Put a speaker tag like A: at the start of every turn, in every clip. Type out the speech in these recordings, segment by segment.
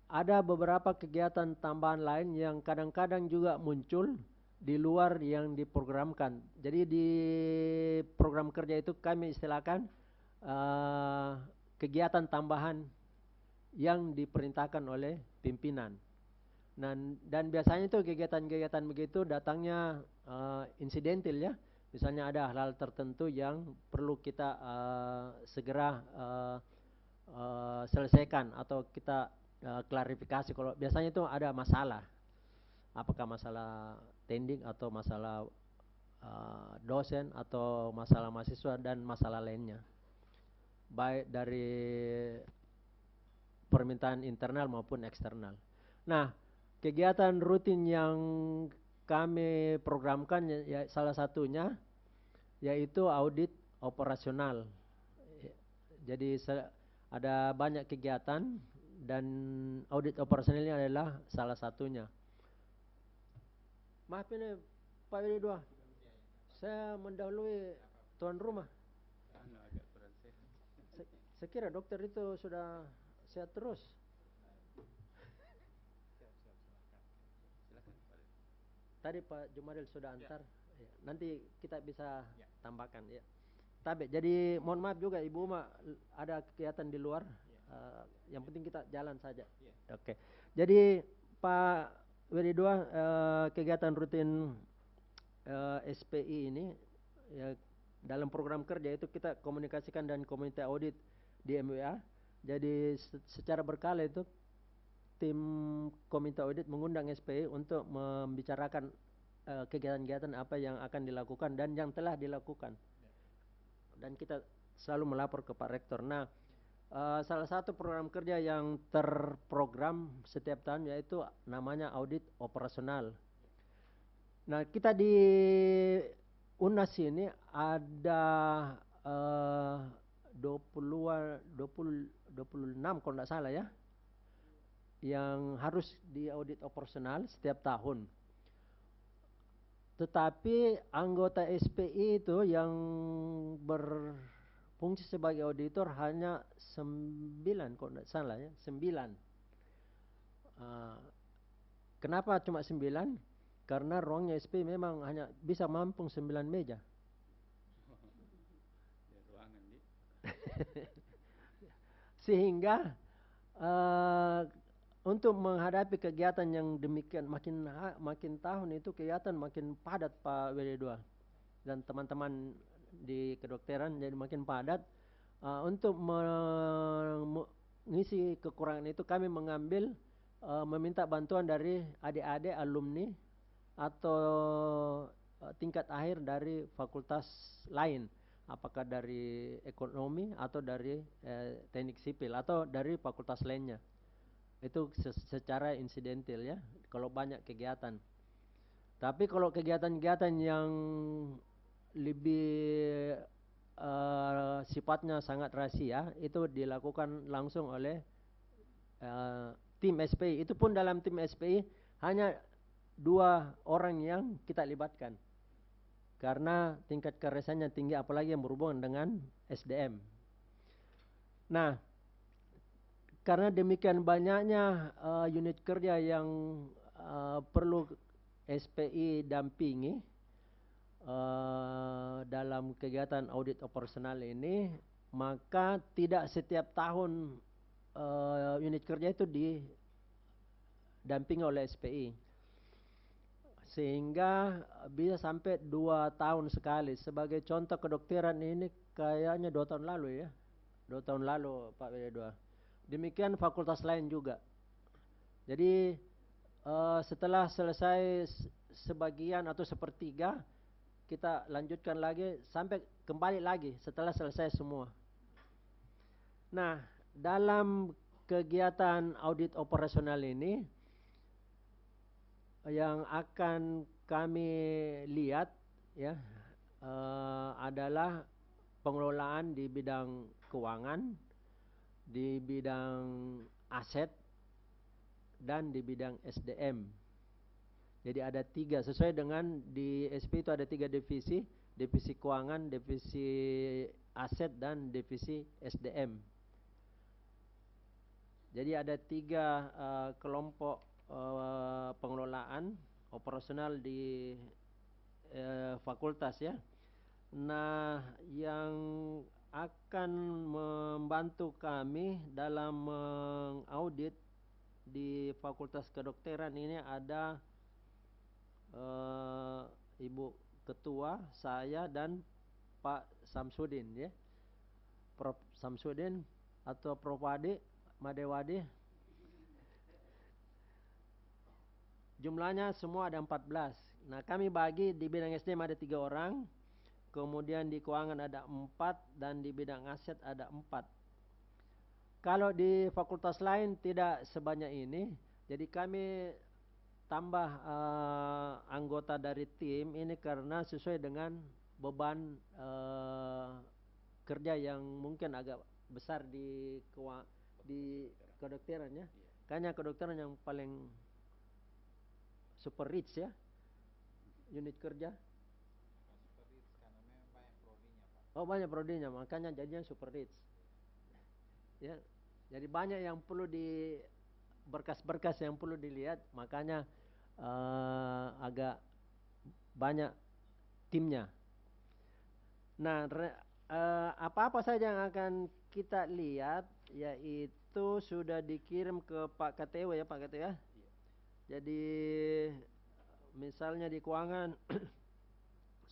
A: ada beberapa kegiatan tambahan lain yang kadang-kadang juga muncul di luar yang diprogramkan. Jadi di program kerja itu kami istilahkan eh, kegiatan tambahan yang diperintahkan oleh pimpinan. Dan biasanya itu kegiatan-kegiatan begitu datangnya insidentil ya. Misalnya ada hal-hal tertentu yang perlu kita segera selesaikan atau kita klarifikasi. Kalau biasanya itu ada masalah, apakah masalah tending atau masalah dosen atau masalah mahasiswa dan masalah lainnya, baik dari permintaan internal maupun eksternal. Nah, kegiatan rutin yang kami programkan ya salah satunya yaitu audit operasional. Jadi ada banyak kegiatan dan audit operasional ini adalah salah satunya. Maaf ini Pak Widi, saya mendahului tuan rumah. Saya kira dokter itu sudah sehat terus. Tadi Pak Jumadil sudah antar. Ya. Nanti kita bisa tambahkan ya. Tapi jadi mohon maaf juga Ibu Ma ada kegiatan di luar. Yang penting kita jalan saja. Oke. Jadi Pak Wiridua kegiatan rutin SPI ini ya, dalam program kerja itu kita komunikasikan dan komite audit di MWA. Jadi secara berkala itu tim komite audit mengundang SPI untuk membicarakan kegiatan-kegiatan apa yang akan dilakukan dan yang telah dilakukan. Dan kita selalu melapor ke Pak Rektor. Nah, salah satu program kerja yang terprogram setiap tahun yaitu namanya audit operasional. Nah, kita di UNAS ini ada 26 kalau tidak salah ya, yang harus diaudit operasional setiap tahun. Tetapi anggota SPI itu yang berfungsi sebagai auditor hanya 9 kalau tidak salah ya, 9. Kenapa cuma 9? Karena ruangnya SPI memang hanya bisa mampung 9 meja. Sehingga untuk menghadapi kegiatan yang demikian makin tahun itu kegiatan makin padat Pak WD2 dan teman-teman di kedokteran jadi makin padat. Untuk mengisi kekurangan itu kami mengambil meminta bantuan dari adik-adik alumni atau tingkat akhir dari fakultas lain, apakah dari ekonomi atau dari teknik sipil atau dari fakultas lainnya. Itu secara insidental ya, kalau banyak kegiatan. Tapi kalau kegiatan-kegiatan yang lebih sifatnya sangat rahasia, itu dilakukan langsung oleh tim SPI. Itu pun dalam tim SPI hanya 2 orang yang kita libatkan. Karena tingkat keresahannya tinggi, apalagi yang berhubungan dengan SDM. Nah, karena demikian banyaknya unit kerja yang perlu SPI dampingi dalam kegiatan audit operasional ini, maka tidak setiap tahun unit kerja itu didampingi oleh SPI. Sehingga bisa sampai 2 tahun sekali. Sebagai contoh kedokteran ini kayaknya 2 tahun lalu ya. 2 tahun lalu Pak WD2. Demikian fakultas lain juga. Jadi setelah selesai sebagian atau sepertiga, kita lanjutkan lagi sampai kembali lagi setelah selesai semua. Nah, dalam kegiatan audit operasional ini yang akan kami lihat ya adalah pengelolaan di bidang keuangan, di bidang aset, dan di bidang SDM. Jadi ada 3 sesuai dengan di SP itu ada 3 divisi, divisi keuangan, divisi aset, dan divisi SDM. Jadi ada 3 kelompok pengelolaan operasional di fakultas ya. Nah, yang akan membantu kami dalam mengaudit di Fakultas Kedokteran ini ada Ibu Ketua, saya dan Pak Samsudin ya. Prof Samsudin atau Prof Wadi, Madewadi. Jumlahnya semua ada 14. Nah, kami bagi di bidang SDM ada 3 orang, kemudian di keuangan ada 4, dan di bidang aset ada 4. Kalau di fakultas lain tidak sebanyak ini, jadi kami tambah anggota dari tim ini karena sesuai dengan beban kerja yang mungkin agak besar di kedokteran ya. Kayaknya kedokteran yang paling super rich ya unit kerja.
B: Super rich karena memang banyak prodinya, Pak.
A: Oh, banyak prodinya, makanya jadinya super rich. Ya, jadi banyak yang perlu berkas-berkas yang perlu dilihat, makanya agak banyak timnya. Nah, apa-apa saja yang akan kita lihat yaitu sudah dikirim ke Pak KTW ya, Pak KTW ya. Jadi misalnya di keuangan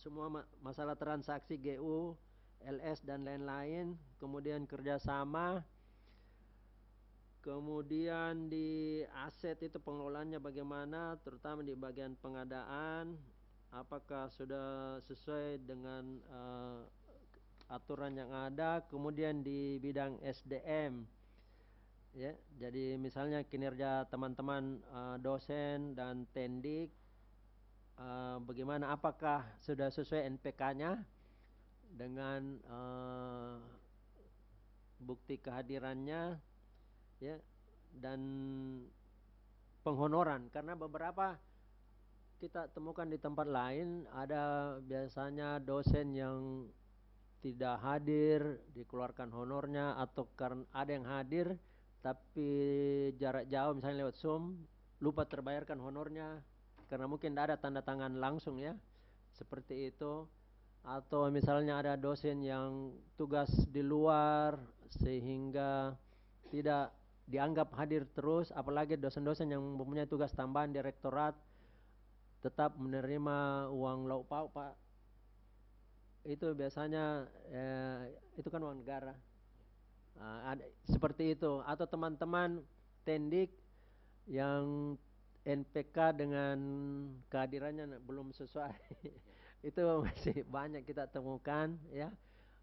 A: semua masalah transaksi GU, LS dan lain-lain, kemudian kerjasama, kemudian di aset itu pengelolaannya bagaimana, terutama di bagian pengadaan, apakah sudah sesuai dengan aturan yang ada, kemudian di bidang SDM. Ya, jadi misalnya kinerja teman-teman dosen dan tendik, bagaimana, apakah sudah sesuai NPK-nya dengan bukti kehadirannya, ya, dan penghonoran. Karena beberapa kita temukan di tempat lain ada biasanya dosen yang tidak hadir, dikeluarkan honornya, atau karena ada yang hadir tapi jarak jauh misalnya lewat Zoom, lupa terbayarkan honornya karena mungkin tidak ada tanda tangan langsung ya, seperti itu. Atau misalnya ada dosen yang tugas di luar sehingga tidak dianggap hadir terus, apalagi dosen-dosen yang mempunyai tugas tambahan di rektorat tetap menerima uang lauk pauk, Pak. Itu biasanya itu kan uang negara. Seperti itu. Atau teman-teman tendik yang NPK dengan kehadirannya belum sesuai. Itu masih banyak kita temukan ya.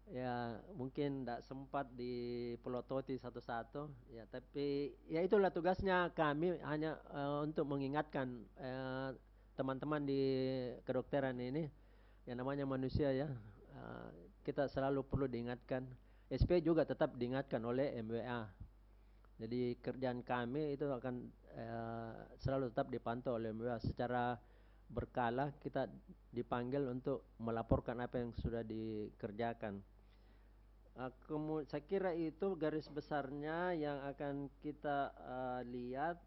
A: Ya, mungkin tidak sempat dipelototi satu-satu ya, tapi ya itulah tugasnya kami, hanya untuk mengingatkan teman-teman di kedokteran ini, yang namanya manusia ya. Kita selalu perlu diingatkan. SP juga tetap diingatkan oleh MWA. Jadi kerjaan kami itu akan selalu tetap dipantau oleh MWA secara berkala. Kita dipanggil untuk melaporkan apa yang sudah dikerjakan. Saya kira itu garis besarnya yang akan kita lihat.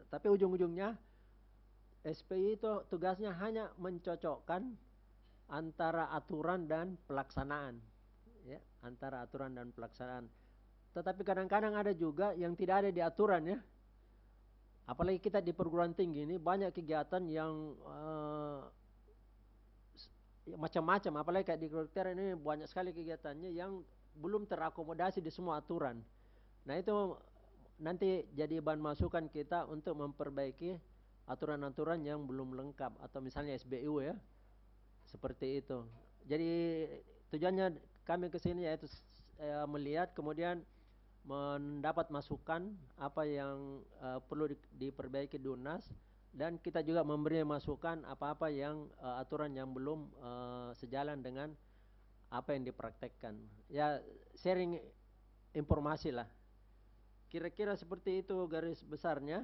A: Tapi ujung-ujungnya SPI itu tugasnya hanya mencocokkan antara aturan dan pelaksanaan, ya, antara aturan dan pelaksanaan. Tetapi kadang-kadang ada juga yang tidak ada di aturan ya. Apalagi kita di perguruan tinggi ini banyak kegiatan yang macam-macam, apalagi kayak di kedokteran ini banyak sekali kegiatannya yang belum terakomodasi di semua aturan. Nah, itu nanti jadi bahan masukan kita untuk memperbaiki aturan-aturan yang belum lengkap, atau misalnya SBU ya, seperti itu. Jadi tujuannya kami ke sini yaitu melihat, kemudian mendapat masukan apa yang perlu diperbaiki di UNAS, dan kita juga memberi masukan apa-apa yang aturan yang belum sejalan dengan apa yang dipraktekkan. Ya, sharing informasi lah. Kira-kira seperti itu garis besarnya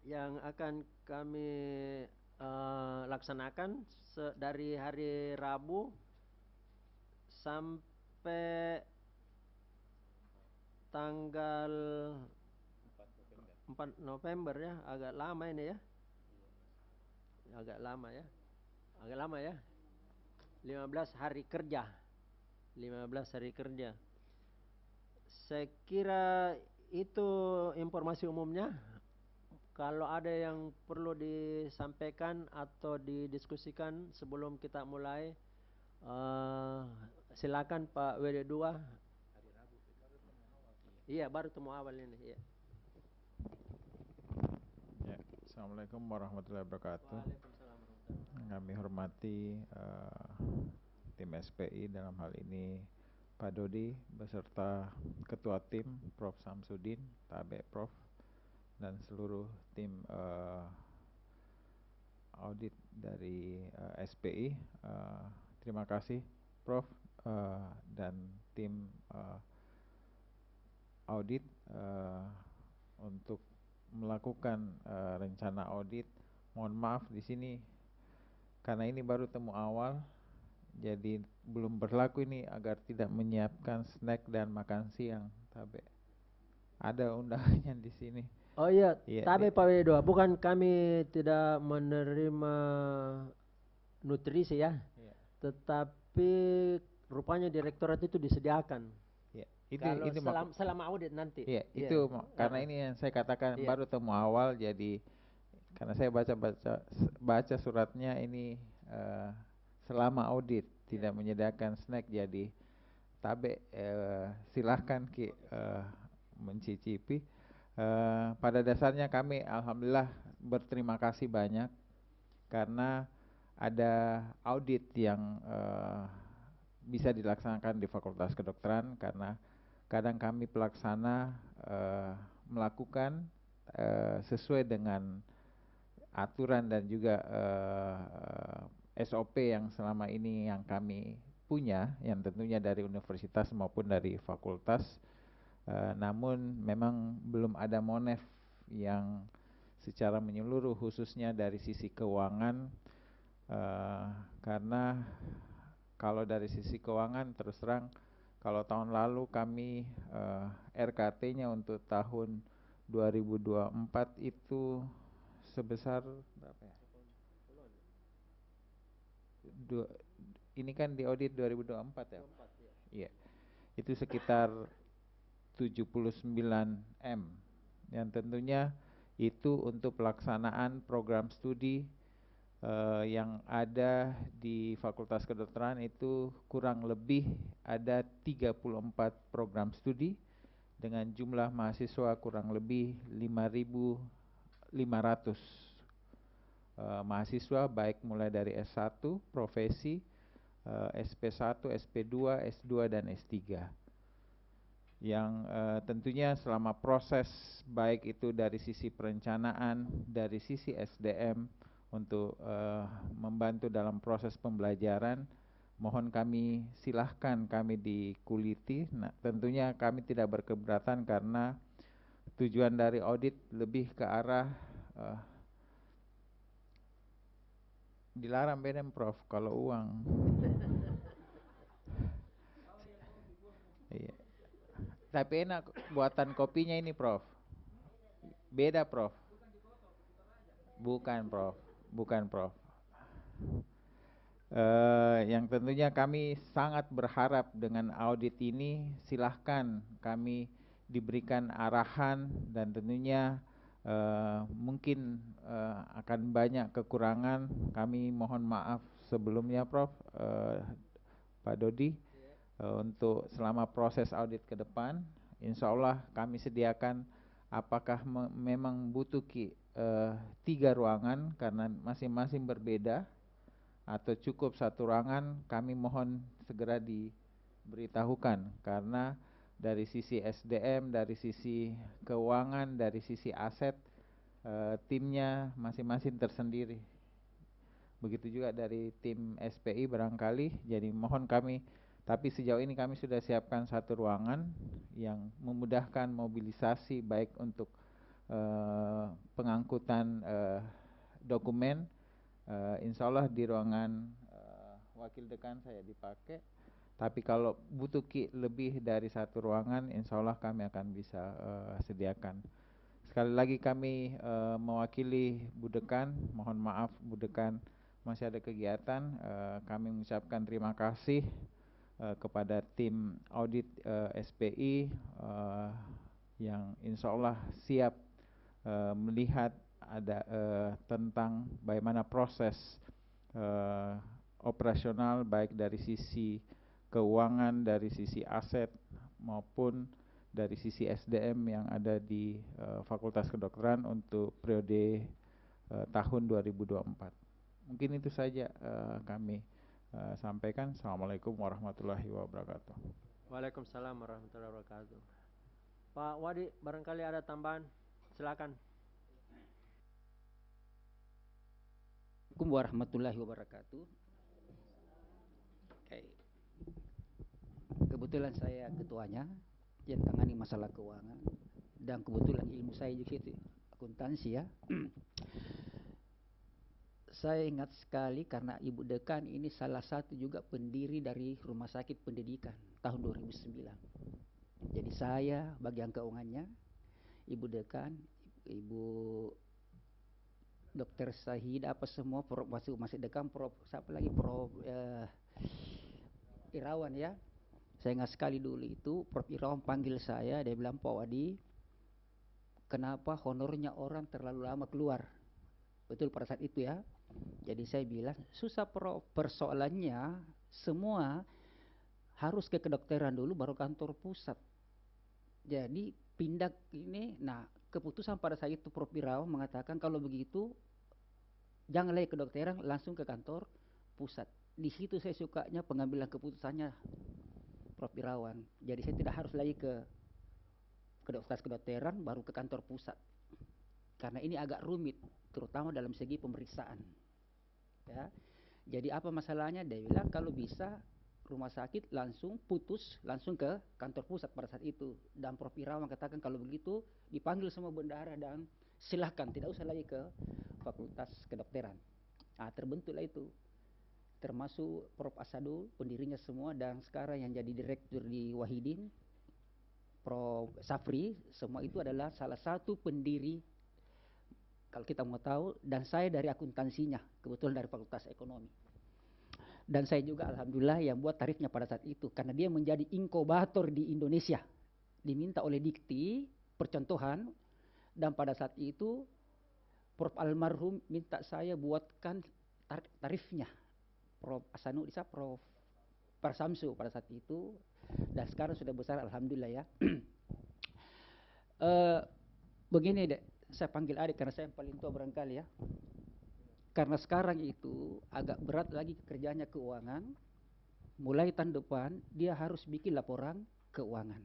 A: yang akan kami laksanakan dari hari Rabu sampai tanggal
B: 4 November.
A: 4 November ya, agak lama ini ya. Agak lama ya. Agak lama ya. 15 hari kerja. 15 hari kerja. Saya kira itu informasi umumnya. Kalau ada yang perlu disampaikan atau didiskusikan sebelum kita mulai, silakan Pak WD2.
B: Hari Rabu baru temu awal.
A: Iya, baru temu awal ini. Iya.
C: Ya, Assalamualaikum warahmatullahi wabarakatuh.
A: Waalaikumsalam warahmatullahi wabarakatuh.
C: Kami hormati tim SPI, dalam hal ini Pak Dodi beserta Ketua Tim Prof. Samsudin, Tabe Prof, dan seluruh tim audit dari SPI. Terima kasih Prof dan tim audit untuk melakukan rencana audit. Mohon maaf di sini karena ini baru temu awal, jadi belum berlaku ini agar tidak menyiapkan snack dan makan siang. Tabe ada undangannya di sini.
A: Oh iya,
C: Iya,
A: tapi Pak WD2, bukan kami tidak menerima nutrisi ya,
C: Iya.
A: tetapi rupanya direktorat itu disediakan.
C: Ya,
A: Kalau
C: itu
A: selama audit nanti.
C: Iya,
A: Iya.
C: itu karena ini yang saya katakan
A: Iya.
C: baru temu awal, jadi karena saya baca suratnya ini selama audit tidak menyediakan snack, jadi Tabe silahkan Ki mencicipi. Pada dasarnya kami alhamdulillah berterima kasih banyak karena ada audit yang bisa dilaksanakan di Fakultas Kedokteran, karena kadang kami pelaksana melakukan sesuai dengan aturan dan juga SOP yang selama ini yang kami punya, yang tentunya dari universitas maupun dari fakultas. Namun memang belum ada monef yang secara menyeluruh khususnya dari sisi keuangan, karena kalau dari sisi keuangan terus terang kalau tahun lalu kami RKT-nya untuk tahun 2024 itu sebesar berapa ya? Ini kan di audit 2024 ya? Iya. Itu sekitar 79 M, yang tentunya itu untuk pelaksanaan program studi yang ada di Fakultas Kedokteran. Itu kurang lebih ada 34 program studi dengan jumlah mahasiswa kurang lebih 5.500 mahasiswa, baik mulai dari S1 profesi, SP1, SP2, S2 dan S3, yang tentunya selama proses baik itu dari sisi perencanaan, dari sisi SDM untuk membantu dalam proses pembelajaran, mohon kami silahkan kami dikuliti. Nah, tentunya kami tidak berkeberatan karena tujuan dari audit lebih ke arah dilarang BDM Prof kalau uang. Iya. Tapi enak buatan kopinya ini Prof. Beda Prof. Bukan Prof. Bukan Prof. Yang tentunya kami sangat berharap dengan audit ini silahkan kami diberikan arahan, dan tentunya mungkin akan banyak kekurangan. Kami mohon maaf sebelumnya Prof, Pak Dodi, untuk selama proses audit ke depan. Insya Allah kami sediakan, apakah memang butuh 3 ruangan karena masing-masing berbeda, atau cukup 1 ruangan, kami mohon segera diberitahukan, karena dari sisi SDM, dari sisi keuangan, dari sisi aset, timnya masing-masing tersendiri. Begitu juga dari tim SPI barangkali, jadi mohon kami, tapi sejauh ini kami sudah siapkan 1 ruangan yang memudahkan mobilisasi baik untuk pengangkutan dokumen. Insya Allah di ruangan wakil dekan saya dipakai, Tapi kalau butuh lebih dari satu ruangan, insya Allah kami akan bisa sediakan. Sekali lagi kami mewakili Bu Dekan, mohon maaf Bu Dekan masih ada kegiatan. Kami mengucapkan terima kasih kepada tim audit SPI yang insya Allah siap melihat ada tentang bagaimana proses operasional baik dari sisi keuangan, dari sisi aset maupun dari sisi SDM yang ada di Fakultas Kedokteran untuk periode tahun 2024. Mungkin itu saja kami sampaikan. Assalamualaikum warahmatullahi wabarakatuh.
A: Waalaikumsalam warahmatullahi wabarakatuh. Pak Wadi, barangkali ada tambahan, silakan.
D: Assalamualaikum warahmatullahi wabarakatuh. Kebetulan saya ketuanya yang tangani masalah keuangan, dan kebetulan ilmu saya juga itu akuntansi ya. Saya ingat sekali karena Ibu Dekan ini salah satu juga pendiri dari Rumah Sakit Pendidikan tahun 2009. Jadi saya bagian keuangannya, Ibu Dekan, Ibu Dokter Sahid apa semua, masih Dekan, Prof siapa lagi, Prof Irawan ya. Saya ingat sekali dulu itu Prof Irawan panggil saya, dia bilang, Pak Wadi, kenapa honornya orang terlalu lama keluar? Betul pada saat itu ya. Jadi saya bilang, susah Prof, persoalannya semua harus ke kedokteran dulu baru kantor pusat. Jadi pindah ini, nah keputusan pada saat itu Prof Irawan mengatakan kalau begitu jangan lagi kedokteran, langsung ke kantor pusat. Di situ saya sukanya pengambilan keputusannya Prof Irawan. Jadi saya tidak harus lagi ke kedokteran baru ke kantor pusat. Karena ini agak rumit, terutama dalam segi pemeriksaan. Ya. Jadi apa masalahnya? Dia bilang kalau bisa rumah sakit langsung putus, langsung ke kantor pusat pada saat itu. Dan Prof Irawan katakan kalau begitu dipanggil semua bendahara dan silahkan, tidak usah lagi ke fakultas kedokteran. Nah, terbentuklah itu. Termasuk Prof Asadul, pendirinya semua, dan sekarang yang jadi direktur di Wahidin, Prof Safri, semua itu adalah salah satu pendiri kalau kita mau tahu, dan saya dari akuntansinya, kebetulan dari Fakultas Ekonomi. Dan saya juga alhamdulillah yang buat tarifnya pada saat itu, karena dia menjadi inkubator di Indonesia. Diminta oleh Dikti percontohan, dan pada saat itu Prof almarhum minta saya buatkan tarifnya. Prof Asanudisa, Prof Parsamsu pada saat itu, dan sekarang sudah besar alhamdulillah ya. Begini deh, saya panggil adik karena saya yang paling tua barangkali ya. Karena sekarang itu agak berat lagi kerjanya keuangan. Mulai tahun depan dia harus bikin laporan keuangan.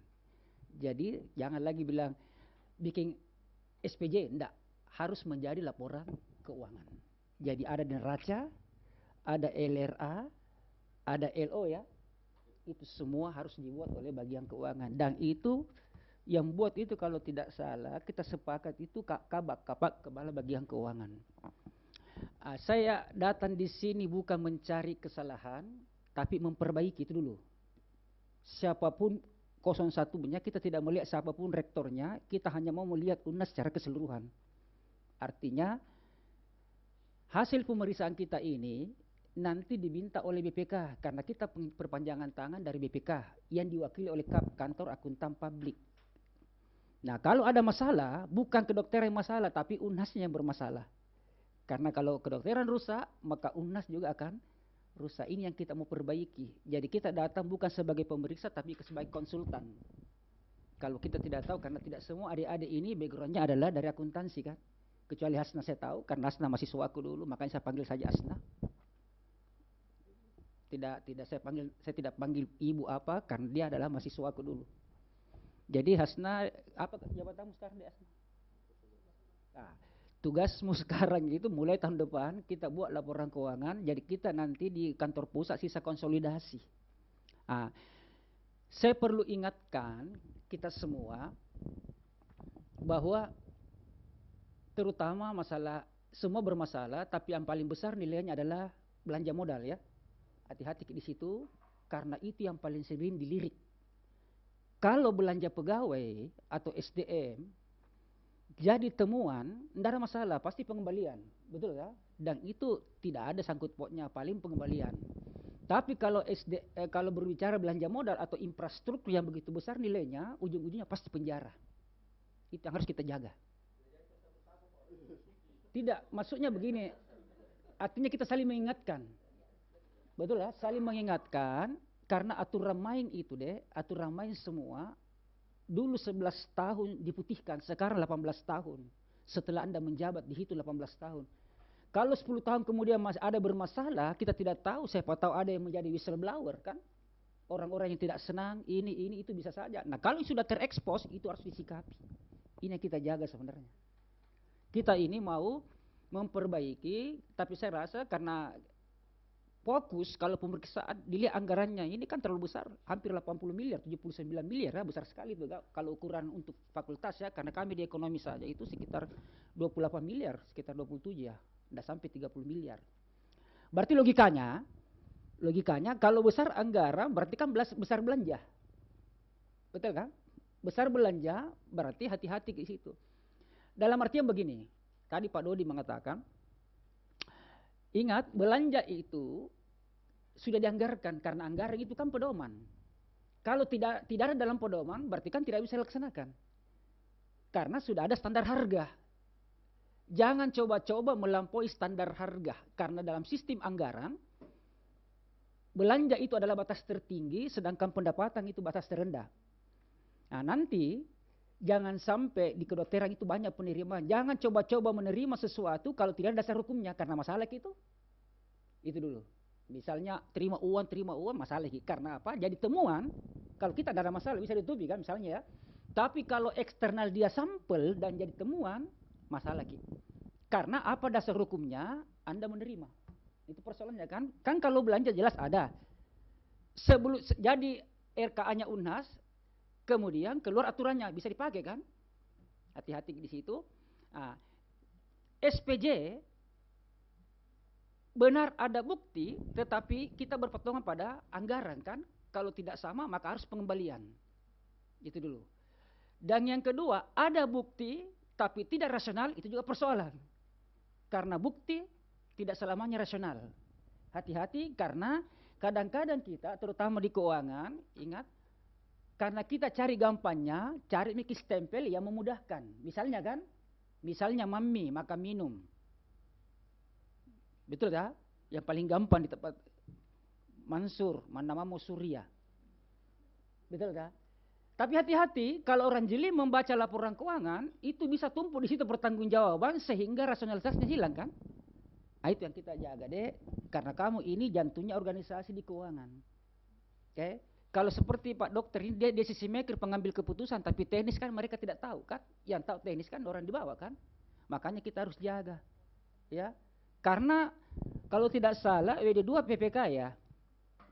D: Jadi jangan lagi bilang bikin SPJ, enggak, harus menjadi laporan keuangan. Jadi ada neraca, ada LRA, ada LO ya. Itu semua harus dibuat oleh bagian keuangan, dan itu yang buat itu kalau tidak salah kita sepakat itu Kabak Kepala Bagian Keuangan. Saya datang di sini bukan mencari kesalahan, tapi memperbaiki itu dulu. Siapapun 01-nya, kita tidak melihat siapapun rektornya, kita hanya mau melihat UNAS secara keseluruhan. Artinya hasil pemeriksaan kita ini nanti diminta oleh BPK, karena kita perpanjangan tangan dari BPK yang diwakili oleh Kantor Akuntan Publik. Nah, kalau ada masalah, bukan kedokteran yang masalah, tapi UNASnya yang bermasalah. Karena kalau kedokteran rusak, maka UNAS juga akan rusak. Ini yang kita mau perbaiki. Jadi kita datang bukan sebagai pemeriksa, tapi sebagai konsultan. Kalau kita tidak tahu, karena tidak semua adik-adik ini backgroundnya adalah dari akuntansi kan. Kecuali Hasna saya tahu, karena Hasna mahasiswaku dulu, makanya saya panggil saja Hasna. Saya tidak panggil ibu apa, karena dia adalah mahasiswaku dulu. Jadi Hasna, apa jabatanmu sekarang di Hasna? Nah, tugasmu sekarang itu mulai tahun depan kita buat laporan keuangan, jadi kita nanti di kantor pusat sisa konsolidasi. Nah, saya perlu ingatkan kita semua bahwa terutama masalah, semua bermasalah, tapi yang paling besar nilainya adalah belanja modal ya. Hati-hati di situ, karena itu yang paling sering dilirik. Kalau belanja pegawai atau SDM jadi temuan, tidak ada masalah, pasti pengembalian, betul ya? Dan itu tidak ada sangkut pautnya, paling pengembalian. Tapi kalau kalau berbicara belanja modal atau infrastruktur yang begitu besar nilainya, ujung-ujungnya pasti penjara. Itu yang harus kita jaga. Tidak, maksudnya begini, artinya kita saling mengingatkan, betul ya? Saling mengingatkan. Karena aturan main itu aturan main semua, dulu 11 tahun diputihkan, sekarang 18 tahun. Setelah Anda menjabat dihitung 18 tahun. Kalau 10 tahun kemudian masih ada bermasalah, kita tidak tahu, siapa tahu ada yang menjadi whistleblower kan. Orang-orang yang tidak senang, ini, itu bisa saja. Nah kalau sudah terekspos, itu harus disikapi. Ini yang kita jaga sebenarnya. Kita ini mau memperbaiki, tapi saya rasa karena fokus kalau pemeriksaan dilihat anggarannya ini kan terlalu besar, hampir 80 miliar, 79 miliar ya, besar sekali itu kalau ukuran untuk fakultas ya, karena kami di ekonomi saja itu sekitar 28 miliar, sekitar 27 ya, tidak sampai 30 miliar. Berarti logikanya kalau besar anggaran berarti kan besar belanja. Betul kan? Besar belanja berarti hati-hati di situ. Dalam artian begini, tadi Pak Dodi mengatakan, ingat, belanja itu sudah dianggarkan karena anggaran itu kan pedoman. Kalau tidak ada dalam pedoman, berarti kan tidak bisa dilaksanakan. Karena sudah ada standar harga. Jangan coba-coba melampaui standar harga, karena dalam sistem anggaran belanja itu adalah batas tertinggi, sedangkan pendapatan itu batas terendah. Nah, nanti jangan sampai di kedokteran itu banyak penerimaan. Jangan coba-coba menerima sesuatu kalau tidak ada dasar hukumnya, karena masalah itu. Itu dulu. Misalnya terima uang masalah lagi. Karena apa? Jadi temuan, kalau kita ada masalah bisa ditutupi kan misalnya ya. Tapi kalau eksternal dia sampel dan jadi temuan, masalah lagi. Karena apa dasar hukumnya Anda menerima? Itu persoalannya kan. Kan kalau belanja jelas ada. Sebelum jadi RKA-nya Unhas, kemudian keluar aturannya bisa dipakai kan? Hati-hati di situ. Nah, SPJ benar ada bukti, tetapi kita berpedoman pada anggaran kan? Kalau tidak sama maka harus pengembalian. Itu dulu. Dan yang kedua, ada bukti tapi tidak rasional, itu juga persoalan. Karena bukti tidak selamanya rasional. Hati-hati karena kadang-kadang kita terutama di keuangan, ingat, karena kita cari gampangnya, cari mikir stempel yang memudahkan. Misalnya kan, misalnya mami maka minum. Betul tak? Yang paling gampang di tempat Mansur, namamu Surya. Betul tak? Tapi hati-hati kalau orang jeli membaca laporan keuangan, itu bisa tumpuk di situ pertanggungjawaban sehingga rasionalitasnya hilang kan? Nah, itu yang kita jaga karena kamu ini jantungnya organisasi di keuangan. Oke? Kalau seperti Pak Dokter ini dia decision maker, pengambil keputusan, tapi teknis kan mereka tidak tahu kan? Yang tahu teknis kan orang di bawah kan? Makanya kita harus jaga. Ya. Karena kalau tidak salah WD2 PPK ya?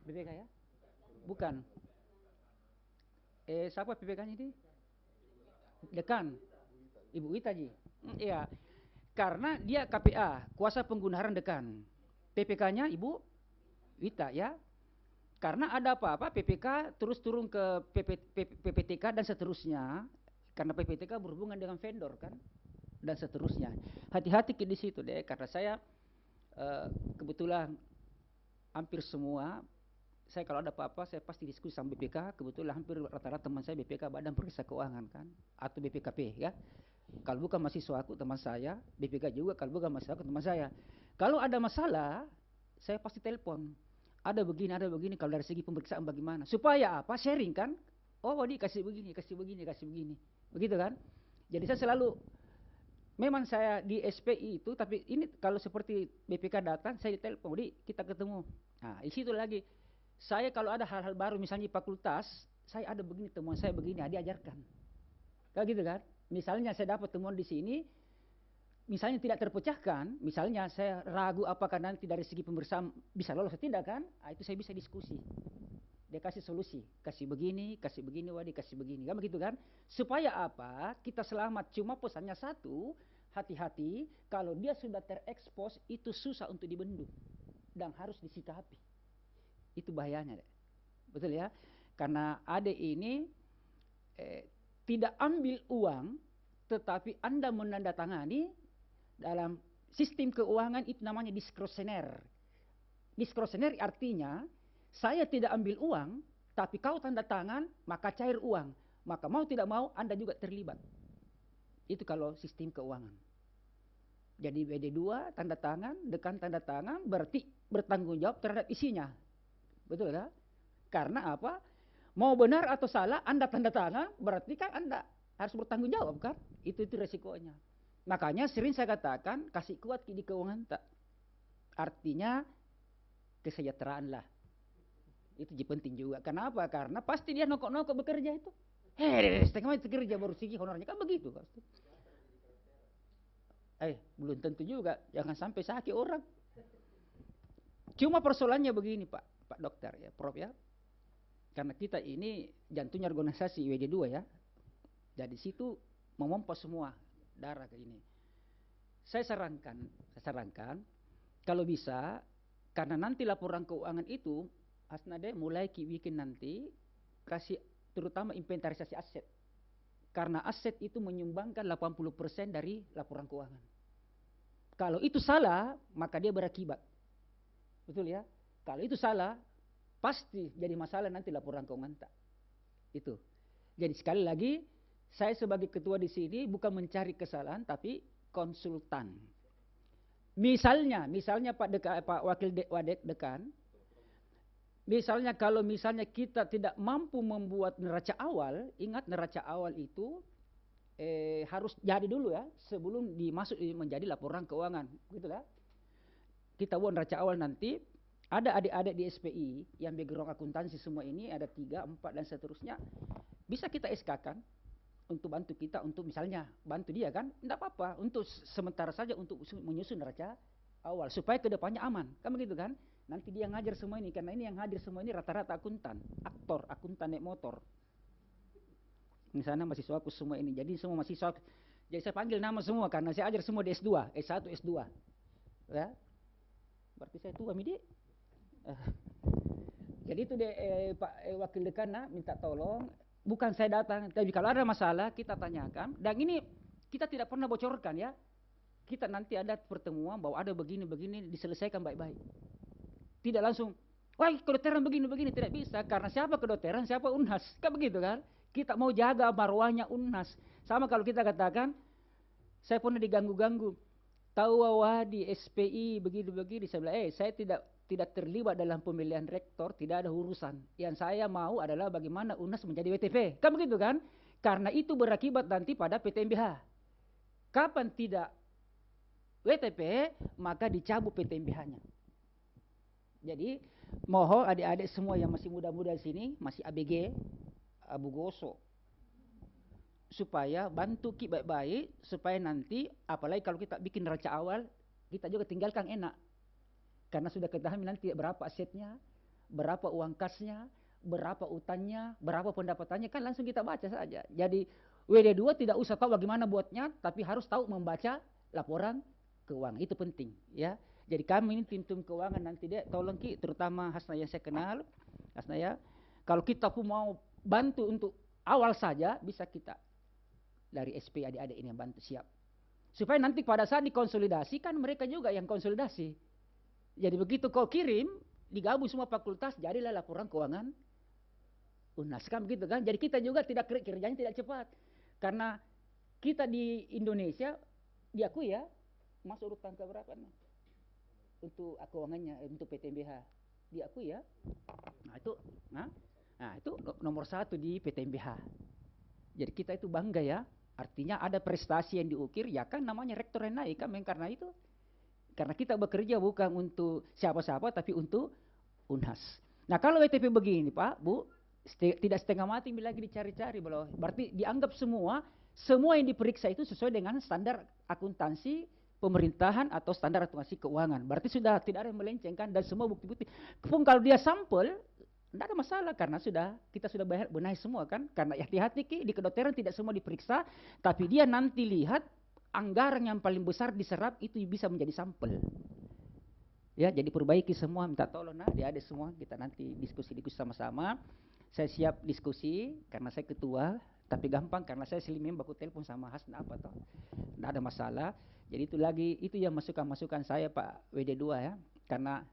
D: PPK ya? Bukan. Siapa PPK-nya ini? Dekan. Ibu Wita Ji. Iya. Karena dia KPA, kuasa penggunaan dekan. PPK-nya Ibu Wita ya. Karena ada apa-apa PPK terus turun ke PPTK dan seterusnya. Karena PPTK berhubungan dengan vendor kan, dan seterusnya. Hati-hati di situ karena saya kebetulan hampir semua, saya kalau ada apa-apa saya pasti diskusi sama BPK. Kebetulan hampir rata-rata teman saya BPK Badan Periksa Keuangan kan, atau BPKP ya. Kalau bukan mahasiswa aku teman saya, BPK juga. Kalau bukan mahasiswa aku teman saya. Kalau ada masalah, saya pasti telepon. Ada begini, kalau dari segi pemeriksaan bagaimana. Supaya apa? Sharing kan. Oh, dikasih begini, kasih begini. Begitu kan? Jadi saya selalu, memang saya di SPI itu, tapi ini kalau seperti BPK datang, saya telepon, kita ketemu. Nah, di situ lagi. Saya kalau ada hal-hal baru, misalnya di fakultas, saya ada begini, temuan saya begini, diajarkan. Kayak gitu kan? Misalnya saya dapat temuan di sini, misalnya tidak terpecahkan, misalnya saya ragu apakah nanti dari segi pemeriksaan bisa lolos atau tidak kan, itu saya bisa diskusi. Dia kasih solusi, kasih begini, kasih begini, kan begitu kan? Supaya apa? Kita selamat. Cuma pesannya satu, hati-hati kalau dia sudah terekspos itu susah untuk dibendung dan harus disikapi. Itu bahayanya. betul ya? Karena adik ini tidak ambil uang, tetapi Anda menandatangani dalam sistem keuangan itu namanya diskrosener. Diskrosener artinya saya tidak ambil uang, tapi kau tanda tangan, maka cair uang. Maka mau tidak mau Anda juga terlibat. Itu kalau sistem keuangan. Jadi WD2 tanda tangan, dekan tanda tangan berarti bertanggung jawab terhadap isinya. Betul kan? Karena apa? Mau benar atau salah Anda tanda tangan berarti kan Anda harus bertanggung jawab kan? Itu resikonya. Makanya sering saya katakan kasih kuat di keuangan tak. Artinya kesejahteraan lah. Itu penting juga. Kenapa? Karena pasti dia nokok-nokok bekerja itu. Setengah mati kerja baru segi honornya kan begitu pasti. Belum tentu juga. Jangan sampai sakit orang. Cuma persoalannya begini Pak Dokter ya, Prof ya. Karena kita ini jantungnya organisasi WD2 ya. Jadi situ memompa semua darah ke ini. Saya sarankan kalau bisa, karena nanti laporan keuangan itu Asnade mulai bikin nanti kasih terutama inventarisasi aset. Karena aset itu menyumbangkan 80% dari laporan keuangan. Kalau itu salah, maka dia berakibat. Betul ya? Kalau itu salah, pasti jadi masalah nanti laporan keuangan tak. Itu. Jadi sekali lagi, saya sebagai ketua di sini bukan mencari kesalahan, tapi konsultan. Misalnya Pak Wakil Wadek Dekan, misalnya kalau misalnya kita tidak mampu membuat neraca awal, ingat neraca awal itu harus jadi dulu ya sebelum dimasuk menjadi laporan keuangan, gitu lah. Kita buat neraca awal nanti. Ada adik-adik di SPI yang background akuntansi semua ini ada 3, 4 dan seterusnya. Bisa kita SK-kan untuk bantu kita untuk misalnya bantu dia kan, tidak apa-apa untuk sementara saja untuk menyusun neraca awal supaya kedepannya aman, kan begitu kan? Nanti dia ngajar semua ini karena ini yang hadir semua ini rata-rata akuntan naik motor. Misalnya mahasiswa aku semua ini, jadi semua mahasiswa, jadi saya panggil nama semua karena saya ajar semua di S2, S1, S2, ya. Berarti saya tua midi. Jadi itu Pak Wakil Dekan minta tolong, bukan saya datang, tapi kalau ada masalah kita tanyakan. Dan ini kita tidak pernah bocorkan ya. Kita nanti ada pertemuan bahwa ada begini-begini diselesaikan baik-baik. Tidak langsung, wah kedokteran begini-begini, tidak bisa. Karena siapa kedokteran, siapa Unhas, kan begitu kan? Kita mau jaga marwahnya Unhas. Sama kalau kita katakan, saya pernah diganggu-ganggu. Tahu bahwa di SPI begini-begini, saya bilang, saya tidak terlibat dalam pemilihan rektor, tidak ada urusan. Yang saya mau adalah bagaimana Unhas menjadi WTP. Kan begitu kan? Karena itu berakibat nanti pada PTMBH. Kapan tidak WTP, maka dicabut PTMBH-nya. Jadi, mohon adik-adik semua yang masih muda-muda di sini, masih ABG, Abu Goso, supaya bantu kita baik-baik, supaya nanti, apalagi kalau kita bikin neraca awal, kita juga tinggalkan enak. Karena sudah ketahui nanti berapa asetnya, berapa uang kasnya, berapa utangnya, berapa pendapatannya, kan langsung kita baca saja. Jadi WD2 tidak usah tahu bagaimana buatnya, tapi harus tahu membaca laporan keuangan. Itu penting ya. Jadi kami ini tim keuangan nanti dia tolong terutama Hasna yang saya kenal, Hasna ya. Kalau kita pun mau bantu untuk awal saja, bisa kita dari SP adik-adik ini yang bantu siap. Supaya nanti pada saat dikonsolidasi kan mereka juga yang konsolidasi. Jadi begitu kau kirim, digabung semua fakultas, jadilah laporan keuangan Unhas, kan begitu kan? Jadi kita juga kerjanya tidak cepat. Karena kita di Indonesia diakui ya, masuk urutan ke berapa nih? Untuk keuangannya, untuk PTMBH diakui ya. Nah itu nomor 1 di PTMBH. Jadi kita itu bangga ya. Artinya ada prestasi yang diukir, ya kan namanya rektor yang naik kan, karena itu. Karena kita bekerja bukan untuk siapa-siapa, tapi untuk Unhas. Nah kalau WTP begini Pak, Bu, tidak setengah mati lagi dicari-cari. Berarti dianggap semua yang diperiksa itu sesuai dengan standar akuntansi pemerintahan atau standar akuntansi keuangan. Berarti sudah tidak ada yang melencengkan dan semua bukti-bukti. Pun kalau dia sampel, tidak ada masalah karena kita sudah benahi semua kan. Karena hati-hati di kedokteran tidak semua diperiksa, tapi dia nanti lihat anggaran yang paling besar diserap itu bisa menjadi sampel. Ya, jadi perbaiki semua, minta tolong nah adik-adik semua, kita nanti diskusi-diskusi sama-sama. Saya siap diskusi karena saya ketua, tapi gampang karena saya selimin baku telepon sama Hasna apa toh. Tidak ada masalah. Jadi itu yang masukan-masukan saya Pak WD2 ya. Karena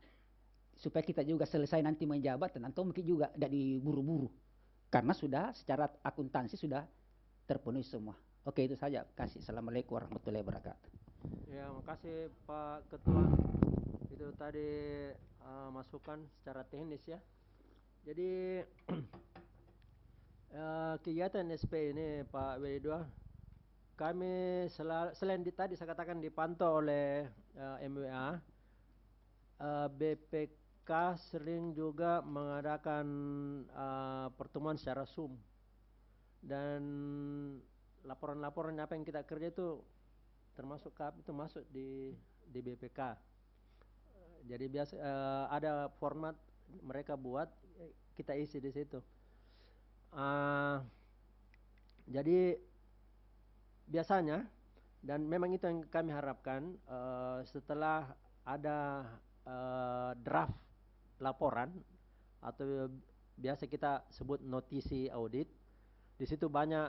D: supaya kita juga selesai nanti menjabat dan atau mungkin juga tidak diburu-buru. Karena sudah secara akuntansi sudah terpenuhi semua. Oke, itu saja. Kasih. Assalamualaikum warahmatullahi wabarakatuh.
A: Ya, makasih Pak Ketua. Itu tadi masukan secara teknis ya. Jadi kegiatan SP ini Pak W2, kami selain tadi saya katakan dipantau oleh MWA, BPK sering juga mengadakan pertemuan secara Zoom, dan laporan-laporan apa yang kita kerja itu termasuk itu masuk di BPK. Jadi biasa ada format mereka buat, kita isi di situ. Jadi biasanya, dan memang itu yang kami harapkan, setelah ada draft laporan atau biasa kita sebut notisi audit, di situ banyak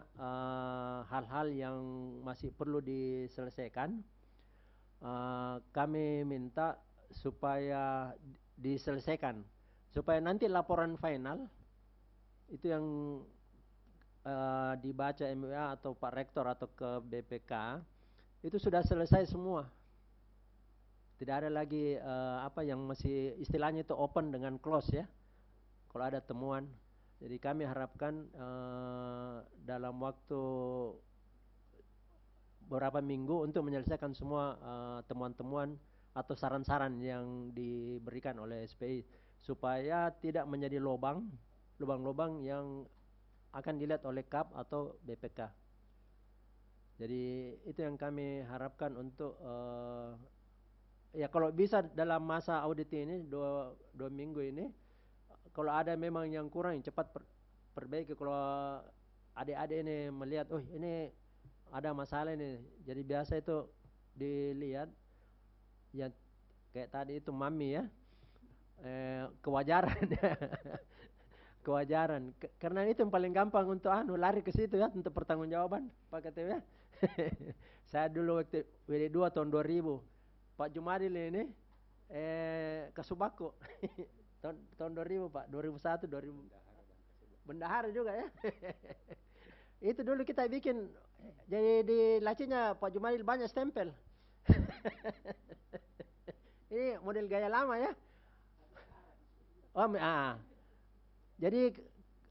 A: hal-hal yang masih perlu diselesaikan. Kami minta supaya diselesaikan, supaya nanti laporan final itu yang dibaca MWA atau Pak Rektor atau ke BPK itu sudah selesai semua. Tidak ada lagi apa yang masih istilahnya itu open dengan close ya, kalau ada temuan. Jadi kami harapkan dalam waktu beberapa minggu untuk menyelesaikan semua temuan-temuan atau saran-saran yang diberikan oleh SPI, supaya tidak menjadi lubang-lubang yang akan dilihat oleh KAP atau BPK. Jadi itu yang kami harapkan untuk ya kalau bisa dalam masa audit ini dua minggu ini, kalau ada memang yang kurang cepat perbaiki. Kalau adik-adik ini melihat, oh ini ada masalah ini, jadi biasa itu dilihat ya, kayak tadi itu Mami ya, kewajaran kewajaran. Karena itu yang paling gampang untuk lari ke situ ya, untuk pertanggungjawaban Pak KTW ya. Saya dulu waktu WD2 tahun 2000, Pak Jumadil ini ke Subako tahun 2000 Pak, 2001 2000 bendahara juga ya. Itu dulu kita bikin, jadi di lacinya Pak Jumadil banyak stempel. Ini model gaya lama ya. Jadi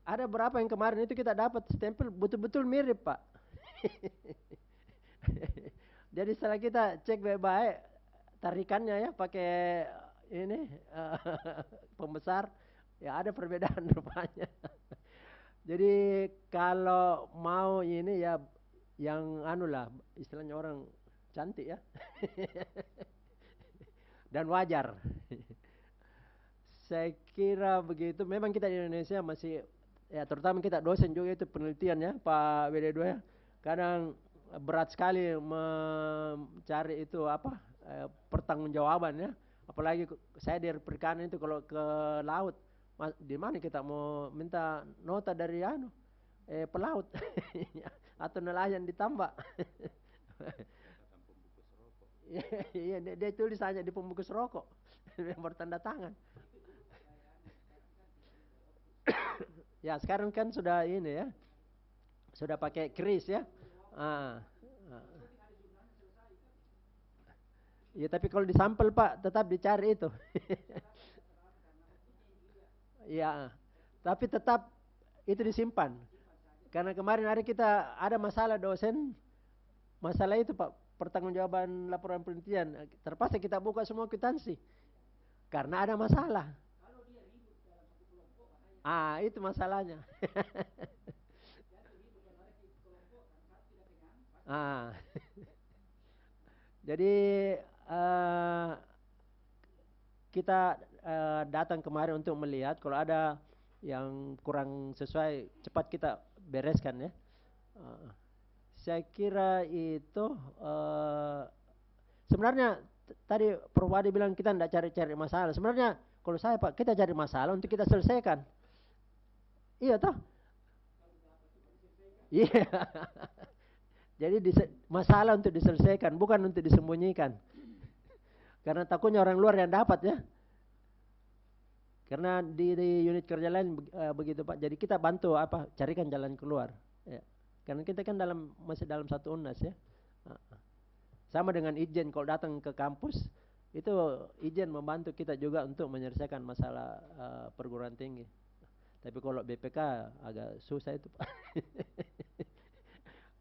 A: ada berapa yang kemarin itu kita dapat stempel betul-betul mirip Pak. Jadi setelah kita cek baik-baik tarikannya ya, pakai ini pembesar, ya ada perbedaan rupanya. Jadi kalau mau ini ya yang istilahnya orang cantik ya. Dan wajar. Saya kira begitu. Memang kita di Indonesia masih ya, terutama kita dosen juga itu penelitian ya Pak WD2 ya. Kadang berat sekali mencari itu pertanggungjawaban ya. Apalagi saya di perikanan itu kalau ke laut, di mana kita mau minta nota dari pelaut atau nelayan ditambah. Iya, dia tulis hanya di pembungkus rokok yang bertanda tangan. Ya sekarang kan sudah ini ya, sudah pakai kris ya. Ya tapi kalau disampel Pak tetap dicari itu. Ya, tapi tetap itu disimpan. Karena kemarin hari kita ada masalah dosen, masalah itu Pak, pertanggungjawaban laporan penelitian. Terpaksa kita buka semua kwitansi karena ada masalah. Itu masalahnya. Jadi kita datang kemarin untuk melihat kalau ada yang kurang sesuai, cepat kita bereskan ya. Saya kira itu sebenarnya tadi Prof Wadi bilang kita tidak cari-cari masalah. Sebenarnya kalau saya Pak, kita cari masalah untuk kita selesaikan. Iya toh? Iya. Jadi masalah untuk diselesaikan, bukan untuk disembunyikan. Karena takutnya orang luar yang dapat ya. Karena di unit kerja lain begitu Pak. Jadi kita bantu carikan jalan keluar. Ya. Karena kita kan masih dalam satu UNAS ya. Sama dengan Ijen kalau datang ke kampus itu Ijen membantu kita juga untuk menyelesaikan masalah perguruan tinggi. Tapi kalau BPK agak susah itu Pak.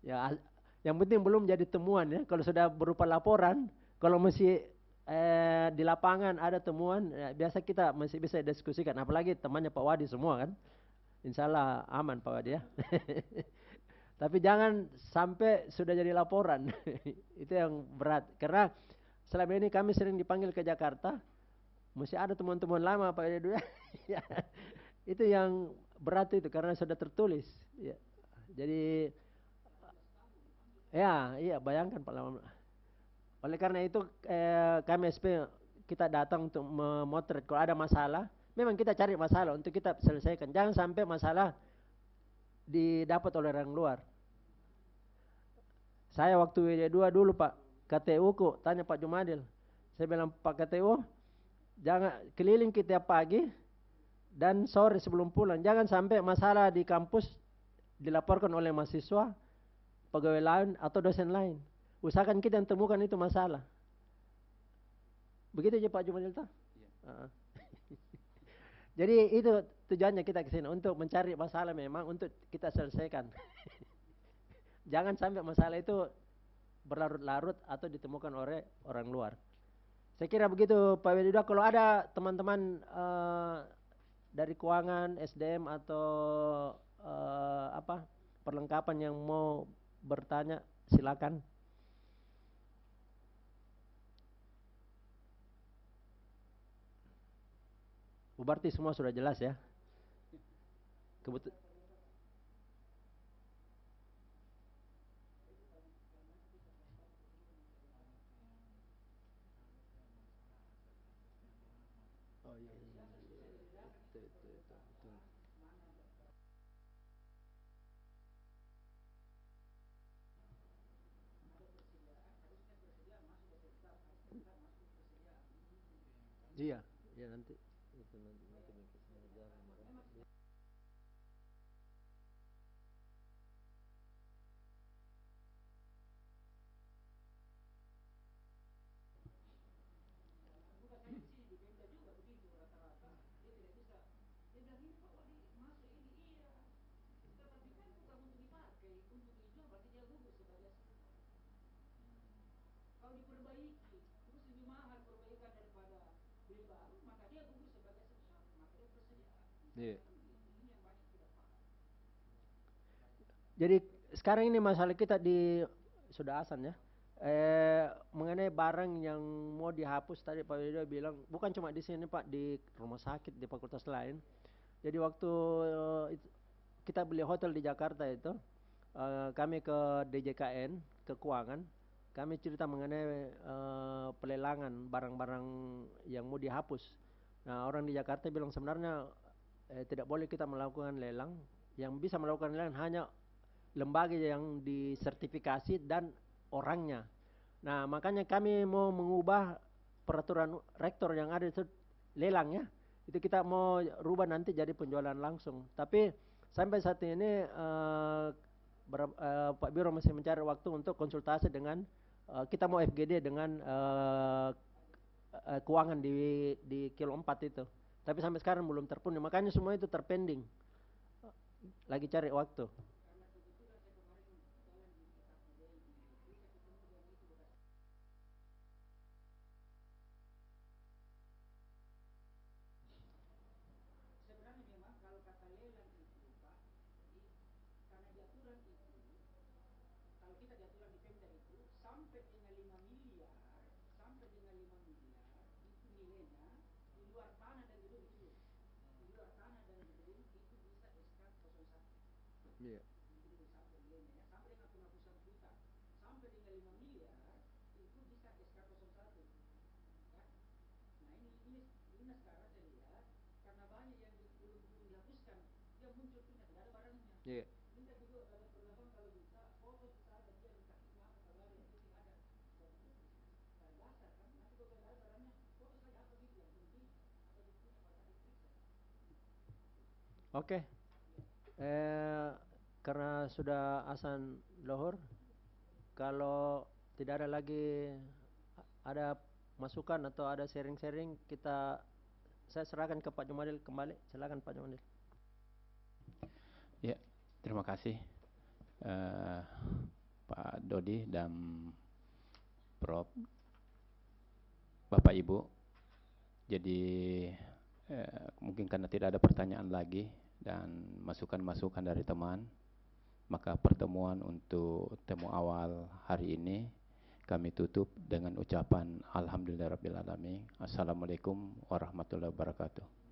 A: Ya, yang penting belum jadi temuan ya. Kalau sudah berupa laporan, kalau masih di lapangan ada temuan, ya, biasa kita masih bisa diskusikan. Apalagi temannya Pak Wadi semua kan. Insya Allah aman Pak Wadi ya. Tapi jangan sampai sudah jadi laporan. Itu yang berat. Karena selama ini kami sering dipanggil ke Jakarta, masih ada teman-teman lama Pak Wadi ya. Itu yang berat itu karena sudah tertulis. Ya. Jadi ya, iya bayangkan Pak Lama. Oleh karena itu kami SP kita datang untuk memotret kalau ada masalah, memang kita cari masalah untuk kita selesaikan. Jangan sampai masalah didapat oleh orang luar. Saya waktu WD2 dulu Pak, KTU ku tanya Pak Jumadil. Saya bilang Pak KTU, jangan keliling kita pagi dan sore sebelum pulang. Jangan sampai masalah di kampus dilaporkan oleh mahasiswa, pegawai lain atau dosen lain. Usahakan kita yang temukan itu masalah. Begitu aja Pak Jumadil toh? Iya. Jadi itu tujuannya kita ke sini untuk mencari masalah memang untuk kita selesaikan. Jangan sampai masalah itu berlarut-larut atau ditemukan oleh orang luar. Saya kira begitu Pak Wedida. Kalau ada teman-teman dari keuangan, SDM atau perlengkapan yang mau bertanya, silakan. Berarti semua sudah jelas ya. Oh iya. Betul. Iya, ya nanti itu nanti Iya. Jadi sekarang ini masalah kita sudah asan ya. Mengenai barang yang mau dihapus tadi Pak Widodo bilang bukan cuma di sini Pak, di rumah sakit, di fakultas lain. Jadi waktu kita beli hotel di Jakarta itu, kami ke DJKN, ke keuangan, kami cerita mengenai pelelangan barang-barang yang mau dihapus. Nah orang di Jakarta bilang sebenarnya tidak boleh kita melakukan lelang. Yang bisa melakukan lelang hanya lembaga yang disertifikasi dan orangnya. Nah makanya kami mau mengubah peraturan rektor yang ada itu lelang ya. Itu kita mau rubah nanti jadi penjualan langsung. Tapi sampai saat ini Pak Biro masih mencari waktu untuk konsultasi dengan kita mau FGD dengan keuangan di kilo 4 itu. Tapi sampai sekarang belum terpenuhi. Makanya semua itu terpending. Lagi cari waktu. Iya. Iya. Oke. Karena sudah azan lohor, kalau tidak ada lagi ada masukan atau ada sharing-sharing, saya serahkan ke Pak Jumadil kembali. Silakan Pak Jumadil.
E: Ya, terima kasih Pak Dodi dan Prof. Bapak Ibu. Jadi mungkin karena tidak ada pertanyaan lagi dan masukan-masukan dari teman, maka pertemuan untuk temu awal hari ini kami tutup dengan ucapan Alhamdulillahirabbil alamin. Assalamualaikum warahmatullahi wabarakatuh.